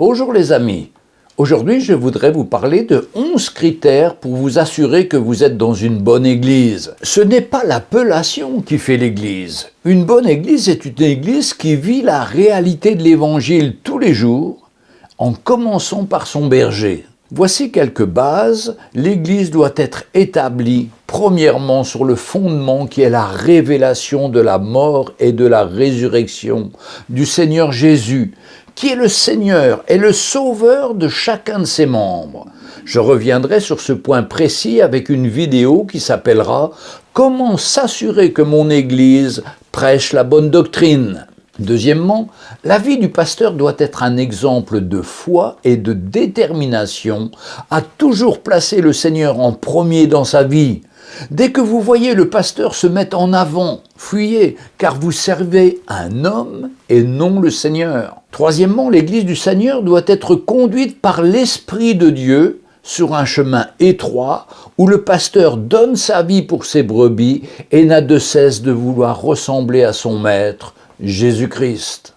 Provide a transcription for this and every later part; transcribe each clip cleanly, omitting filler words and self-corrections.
Bonjour les amis, aujourd'hui je voudrais vous parler de 11 critères pour vous assurer que vous êtes dans une bonne église. Ce n'est pas l'appellation qui fait l'église. Une bonne église est une église qui vit la réalité de l'évangile tous les jours, en commençant par son berger. Voici quelques bases. L'église doit être établie premièrement sur le fondement qui est la révélation de la mort et de la résurrection du Seigneur Jésus, qui est le Seigneur et le Sauveur de chacun de ses membres. Je reviendrai sur ce point précis avec une vidéo qui s'appellera « Comment s'assurer que mon Église prêche la bonne doctrine ?» Deuxièmement, la vie du pasteur doit être un exemple de foi et de détermination à toujours placer le Seigneur en premier dans sa vie. Dès que vous voyez le pasteur se mettre en avant, fuyez, car vous servez un homme et non le Seigneur. Troisièmement, l'Église du Seigneur doit être conduite par l'Esprit de Dieu sur un chemin étroit où le pasteur donne sa vie pour ses brebis et n'a de cesse de vouloir ressembler à son maître, Jésus-Christ.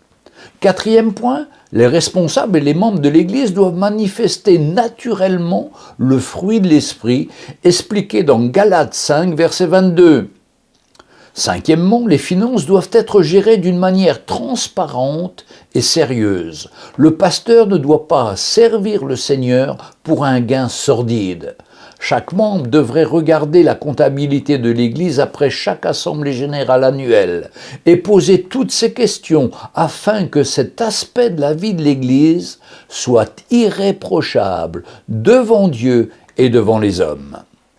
Quatrième point, les responsables et les membres de l'Église doivent manifester naturellement le fruit de l'Esprit, expliqué dans Galates 5, verset 22. Cinquièmement, les finances doivent être gérées d'une manière transparente et sérieuse. Le pasteur ne doit pas servir le Seigneur pour un gain sordide. Chaque membre devrait regarder la comptabilité de l'Église après chaque assemblée générale annuelle et poser toutes ces questions afin que cet aspect de la vie de l'Église soit irréprochable devant Dieu et devant les hommes.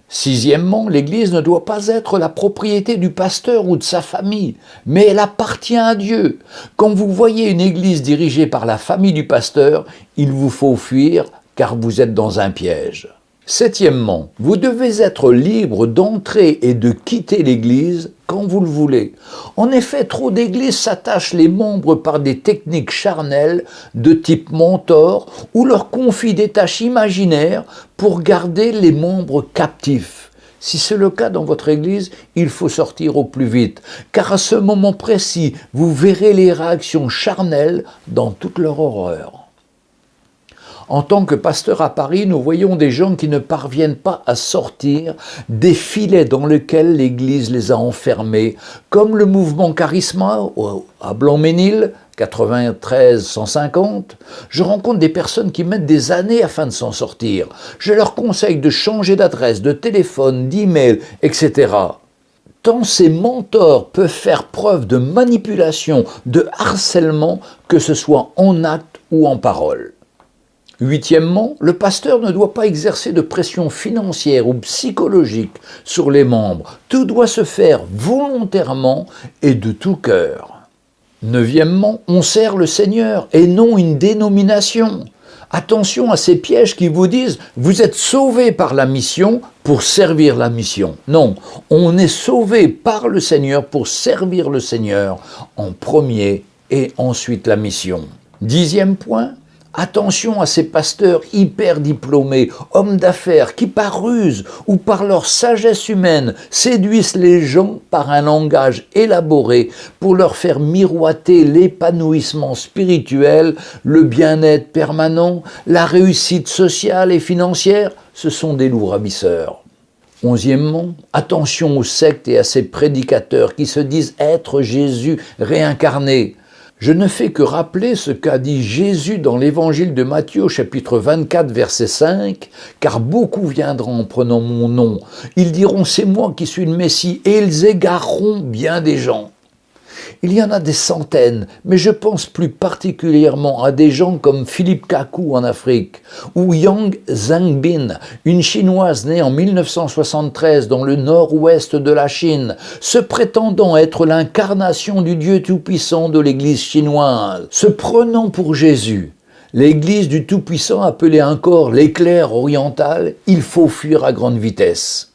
Sixièmement, l'Église ne doit pas être la propriété du pasteur ou de sa famille, mais elle appartient à Dieu. Quand vous voyez une Église dirigée par la famille du pasteur, il vous faut fuir car vous êtes dans un piège. Septièmement, vous devez être libre d'entrer et de quitter l'Église quand vous le voulez. En effet, trop d'églises s'attachent les membres par des techniques charnelles de type mentor ou leur confient des tâches imaginaires pour garder les membres captifs. Si c'est le cas dans votre Église, il faut sortir au plus vite, car à ce moment précis, vous verrez les réactions charnelles dans toute leur horreur. En tant que pasteur à Paris, nous voyons des gens qui ne parviennent pas à sortir des filets dans lesquels l'Église les a enfermés, comme le mouvement Charisma à Blanc-Ménil, 93 150. Je rencontre des personnes qui mettent des années afin de s'en sortir. Je leur conseille de changer d'adresse, de téléphone, d'email, etc. Tant ces mentors peuvent faire preuve de manipulation, de harcèlement, que ce soit en acte ou en parole. Huitièmement, le pasteur ne doit pas exercer de pression financière ou psychologique sur les membres. Tout doit se faire volontairement et de tout cœur. Neuvièmement, on sert le Seigneur et non une dénomination. Attention à ces pièges qui vous disent « vous êtes sauvés par la mission pour servir la mission ». Non, on est sauvé par le Seigneur pour servir le Seigneur en premier et ensuite la mission. Dixième point, attention à ces pasteurs hyper diplômés, hommes d'affaires qui par ruse ou par leur sagesse humaine séduisent les gens par un langage élaboré pour leur faire miroiter l'épanouissement spirituel, le bien-être permanent, la réussite sociale et financière. Ce sont des loups ravisseurs. Onzièmement, attention aux sectes et à ces prédicateurs qui se disent être Jésus réincarné. Je ne fais que rappeler ce qu'a dit Jésus dans l'évangile de Matthieu au chapitre 24 verset 5, « Car beaucoup viendront en prenant mon nom. Ils diront c'est moi qui suis le Messie et ils égareront bien des gens. » Il y en a des centaines, mais je pense plus particulièrement à des gens comme Philippe Kakou en Afrique, ou Yang Zhangbin, une Chinoise née en 1973 dans le nord-ouest de la Chine, se prétendant être l'incarnation du Dieu Tout-Puissant de l'Église chinoise, se prenant pour Jésus. L'Église du Tout-Puissant, appelée encore l'éclair oriental, il faut fuir à grande vitesse.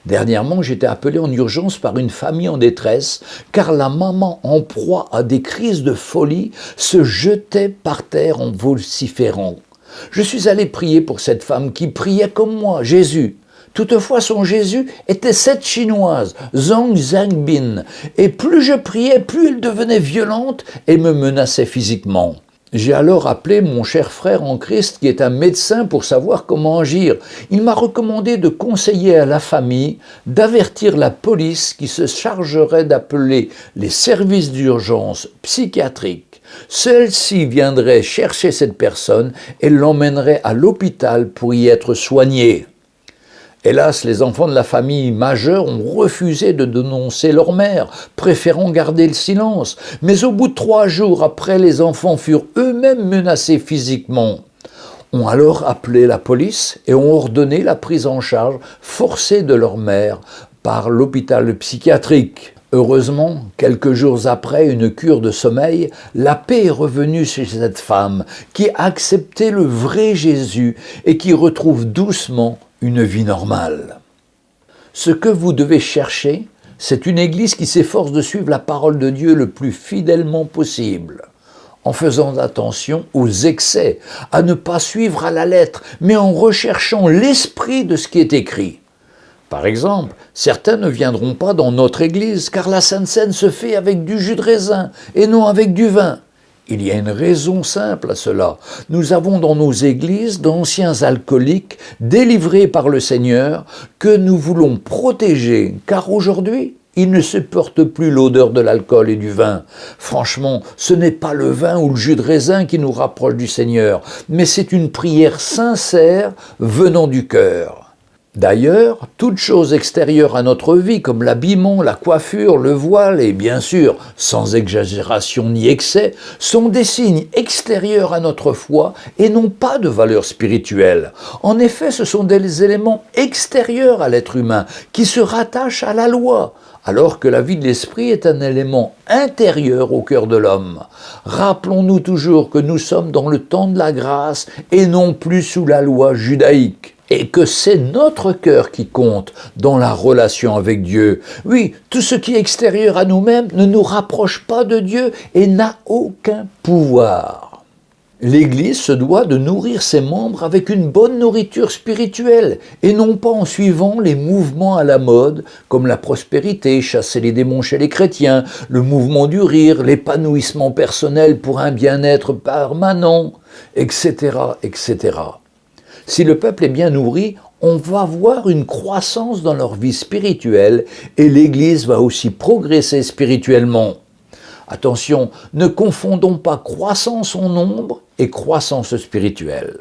Dernièrement, j'étais appelé en urgence par une famille en détresse, car la maman, en proie à des crises de folie, se jetait par terre en vociférant. Je suis allé prier pour cette femme qui priait comme moi, Jésus. Toutefois, son Jésus était cette Chinoise, Zhang Zhangbin, et plus je priais, plus elle devenait violente et me menaçait physiquement. J'ai alors appelé mon cher frère en Christ qui est un médecin pour savoir comment agir. Il m'a recommandé de conseiller à la famille, d'avertir la police qui se chargerait d'appeler les services d'urgence psychiatriques. Celle-ci viendrait chercher cette personne et l'emmènerait à l'hôpital pour y être soignée. Hélas, les enfants de la famille majeure ont refusé de dénoncer leur mère, préférant garder le silence. Mais au bout de 3 jours après, les enfants furent eux-mêmes menacés physiquement. Ont alors appelé la police et ont ordonné la prise en charge forcée de leur mère par l'hôpital psychiatrique. Heureusement, quelques jours après une cure de sommeil, la paix est revenue chez cette femme qui a accepté le vrai Jésus et qui retrouve doucement une vie normale. Ce que vous devez chercher, c'est une Église qui s'efforce de suivre la parole de Dieu le plus fidèlement possible, en faisant attention aux excès, à ne pas suivre à la lettre, mais en recherchant l'esprit de ce qui est écrit. Par exemple, certains ne viendront pas dans notre Église car la Sainte Seine se fait avec du jus de raisin et non avec du vin. Il y a une raison simple à cela. Nous avons dans nos églises d'anciens alcooliques délivrés par le Seigneur que nous voulons protéger, car aujourd'hui, ils ne supportent plus l'odeur de l'alcool et du vin. Franchement, ce n'est pas le vin ou le jus de raisin qui nous rapproche du Seigneur, mais c'est une prière sincère venant du cœur. D'ailleurs, toute chose extérieure à notre vie, comme l'habillement, la coiffure, le voile et bien sûr, sans exagération ni excès, sont des signes extérieurs à notre foi et n'ont pas de valeur spirituelle. En effet, ce sont des éléments extérieurs à l'être humain qui se rattachent à la loi, alors que la vie de l'esprit est un élément intérieur au cœur de l'homme. Rappelons-nous toujours que nous sommes dans le temps de la grâce et non plus sous la loi judaïque. Et que c'est notre cœur qui compte dans la relation avec Dieu. Oui, tout ce qui est extérieur à nous-mêmes ne nous rapproche pas de Dieu et n'a aucun pouvoir. L'Église se doit de nourrir ses membres avec une bonne nourriture spirituelle et non pas en suivant les mouvements à la mode comme la prospérité, chasser les démons chez les chrétiens, le mouvement du rire, l'épanouissement personnel pour un bien-être permanent, etc., etc. Si le peuple est bien nourri, on va voir une croissance dans leur vie spirituelle et l'Église va aussi progresser spirituellement. Attention, ne confondons pas croissance en nombre et croissance spirituelle.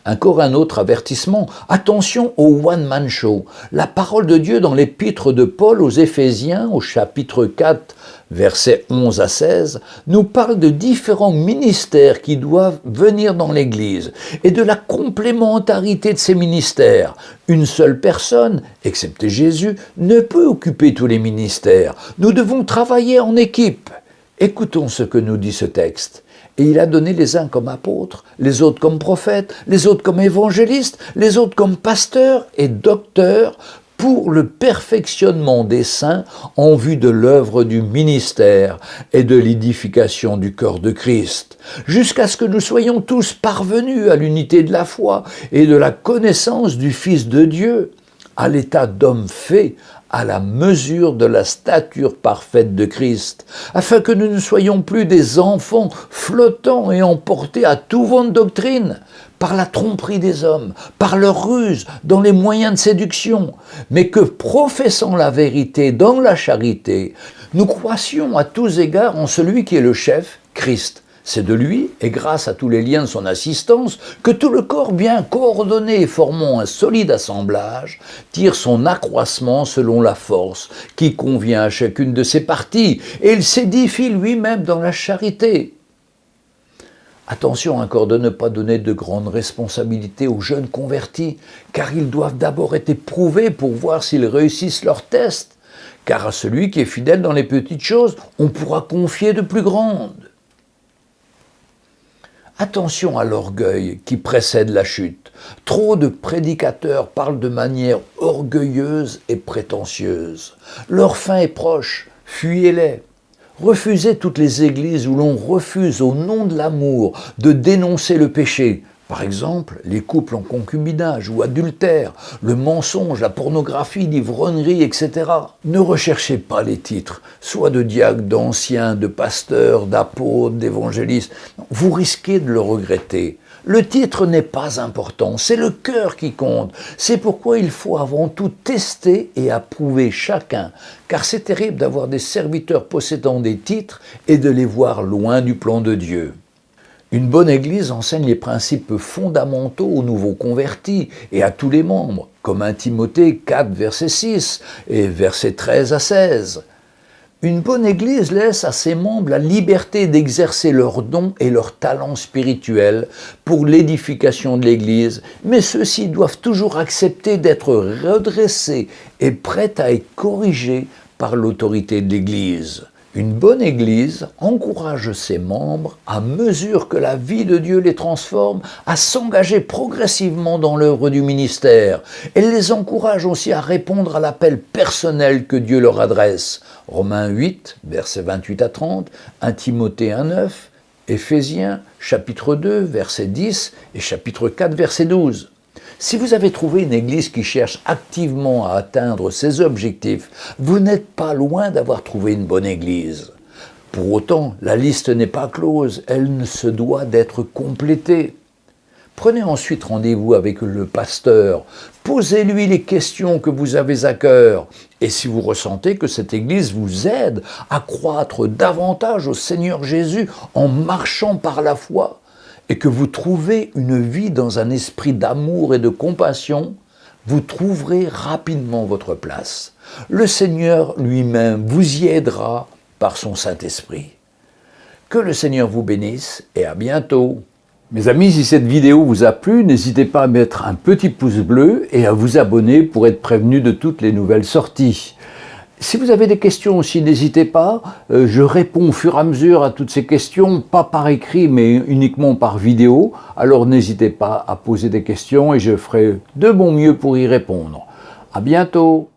Encore un autre avertissement, attention au one-man show. La parole de Dieu dans l'épître de Paul aux Éphésiens, au chapitre 4, versets 11 à 16, nous parle de différents ministères qui doivent venir dans l'Église et de la complémentarité de ces ministères. Une seule personne, excepté Jésus, ne peut occuper tous les ministères. Nous devons travailler en équipe. Écoutons ce que nous dit ce texte. Et il a donné les uns comme apôtres, les autres comme prophètes, les autres comme évangélistes, les autres comme pasteurs et docteurs pour le perfectionnement des saints en vue de l'œuvre du ministère et de l'édification du corps de Christ, jusqu'à ce que nous soyons tous parvenus à l'unité de la foi et de la connaissance du Fils de Dieu, à l'état d'homme fait, à la mesure de la stature parfaite de Christ, afin que nous ne soyons plus des enfants flottants et emportés à tout vent de doctrine, par la tromperie des hommes, par leur ruse, dans les moyens de séduction, mais que, professant la vérité dans la charité, nous croissions à tous égards en celui qui est le chef, Christ. C'est de lui, et grâce à tous les liens de son assistance, que tout le corps bien coordonné et formant un solide assemblage tire son accroissement selon la force qui convient à chacune de ses parties, et il s'édifie lui-même dans la charité. Attention encore de ne pas donner de grandes responsabilités aux jeunes convertis, car ils doivent d'abord être éprouvés pour voir s'ils réussissent leur test, car à celui qui est fidèle dans les petites choses, on pourra confier de plus grandes. Attention à l'orgueil qui précède la chute. Trop de prédicateurs parlent de manière orgueilleuse et prétentieuse. Leur fin est proche, fuyez-les. Refusez toutes les églises où l'on refuse au nom de l'amour de dénoncer le péché. Par exemple, les couples en concubinage ou adultère, le mensonge, la pornographie, l'ivrognerie, etc. Ne recherchez pas les titres, soit de diacres, d'anciens, de pasteurs, d'apôtres, d'évangélistes. Vous risquez de le regretter. Le titre n'est pas important, c'est le cœur qui compte. C'est pourquoi il faut avant tout tester et approuver chacun, car c'est terrible d'avoir des serviteurs possédant des titres et de les voir loin du plan de Dieu. Une bonne Église enseigne les principes fondamentaux aux nouveaux convertis et à tous les membres, comme 1 Timothée 4, verset 6 et versets 13 à 16. Une bonne Église laisse à ses membres la liberté d'exercer leurs dons et leurs talents spirituels pour l'édification de l'Église, mais ceux-ci doivent toujours accepter d'être redressés et prêts à être corrigés par l'autorité de l'Église. Une bonne Église encourage ses membres, à mesure que la vie de Dieu les transforme, à s'engager progressivement dans l'œuvre du ministère. Elle les encourage aussi à répondre à l'appel personnel que Dieu leur adresse. Romains 8, versets 28 à 30, 1 Timothée 1, 9, Éphésiens, chapitre 2, verset 10 et chapitre 4, verset 12. Si vous avez trouvé une Église qui cherche activement à atteindre ses objectifs, vous n'êtes pas loin d'avoir trouvé une bonne Église. Pour autant, la liste n'est pas close, elle se doit d'être complétée. Prenez ensuite rendez-vous avec le pasteur, posez-lui les questions que vous avez à cœur, et si vous ressentez que cette Église vous aide à croître davantage au Seigneur Jésus en marchant par la foi, et que vous trouvez une vie dans un esprit d'amour et de compassion, vous trouverez rapidement votre place. Le Seigneur lui-même vous y aidera par son Saint-Esprit. Que le Seigneur vous bénisse et à bientôt. Mes amis, si cette vidéo vous a plu, n'hésitez pas à mettre un petit pouce bleu et à vous abonner pour être prévenu de toutes les nouvelles sorties. Si vous avez des questions aussi, n'hésitez pas, je réponds au fur et à mesure à toutes ces questions, pas par écrit mais uniquement par vidéo, alors n'hésitez pas à poser des questions et je ferai de mon mieux pour y répondre. À bientôt.